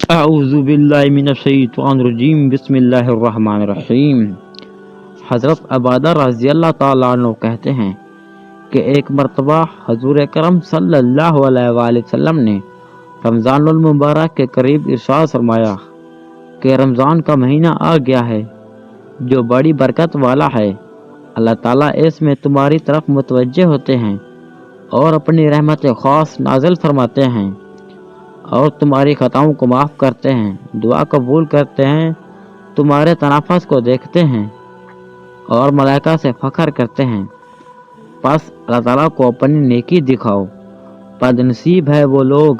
اعوذ باللہ من الشیطان الرجیم بسم اللہ الرحمن الرحیم۔ حضرت عبادہ رضی اللہ تعالیٰ عنہ کہتے ہیں کہ ایک مرتبہ حضور اکرم صلی اللہ علیہ وآلہ وسلم نے رمضان المبارک کے قریب ارشاد فرمایا کہ رمضان کا مہینہ آ گیا ہے جو بڑی برکت والا ہے۔ اللہ تعالیٰ اس میں تمہاری طرف متوجہ ہوتے ہیں اور اپنی رحمت خاص نازل فرماتے ہیں اور تمہاری خطاؤں کو معاف کرتے ہیں، دعا قبول کرتے ہیں، تمہارے تنفس کو دیکھتے ہیں اور ملائکہ سے فخر کرتے ہیں۔ پس اللہ تعالیٰ کو اپنی نیکی دکھاؤ۔ بد نصیب ہے وہ لوگ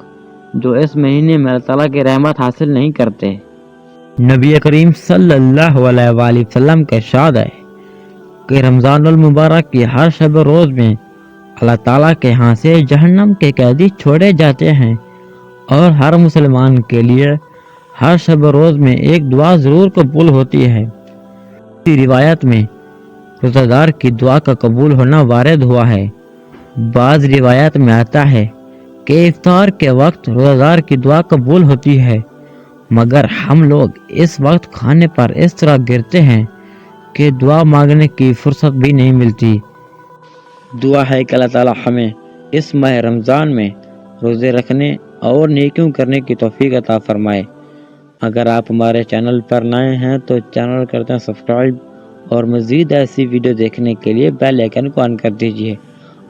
جو اس مہینے میں اللہ تعالیٰ کی رحمت حاصل نہیں کرتے۔ نبی کریم صلی اللہ علیہ وآلہ وسلم کا ارشاد ہے کہ رمضان المبارک کی ہر شب روز میں اللہ تعالیٰ کے ہاں سے جہنم کے قیدی چھوڑے جاتے ہیں، اور ہر مسلمان کے لیے ہر شب روز میں ایک دعا ضرور قبول ہوتی ہے۔ اسی روایت میں روزہ دار کی دعا کا قبول ہونا وارد ہوا ہے۔ بعض روایت میں آتا ہے کہ افطار کے وقت روزہ دار کی دعا قبول ہوتی ہے، مگر ہم لوگ اس وقت کھانے پر اس طرح گرتے ہیں کہ دعا مانگنے کی فرصت بھی نہیں ملتی۔ دعا ہے کہ اللہ تعالیٰ ہمیں اس ماہ رمضان میں روزے رکھنے اور نیکیوں کرنے کی توفیق عطا فرمائے۔ اگر آپ ہمارے چینل پر نئے ہیں تو چینل کرتے ہیں سبسکرائب، اور مزید ایسی ویڈیو دیکھنے کے لیے بیل آئیکن کو آن کر دیجیے۔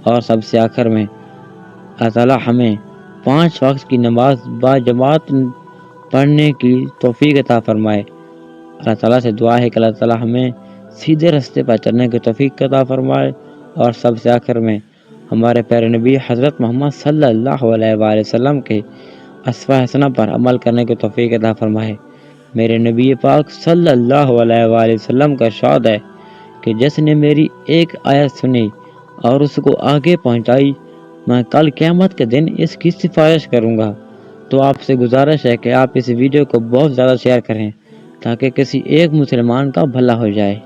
اور سب سے آخر میں اللہ تعالیٰ ہمیں 5 وقت کی نماز با جماعت پڑھنے کی توفیق عطا فرمائے۔ اللہ تعالیٰ سے دعا ہے کہ اللہ تعالیٰ ہمیں سیدھے راستے پر چلنے کی توفیق عطا فرمائے۔ اور سب سے آخر میں ہمارے پیارے نبی حضرت محمد صلی اللہ علیہ وآلہ وسلم کے اسوہ حسنہ پر عمل کرنے کی توفیق عطا فرمائے۔ میرے نبی پاک صلی اللہ علیہ وآلہ وسلم کا ارشاد ہے کہ جس نے میری ایک آیت سنی اور اس کو آگے پہنچائی، میں کل قیامت کے دن اس کی سفارش کروں گا۔ تو آپ سے گزارش ہے کہ آپ اس ویڈیو کو بہت زیادہ شیئر کریں تاکہ کسی ایک مسلمان کا بھلا ہو جائے۔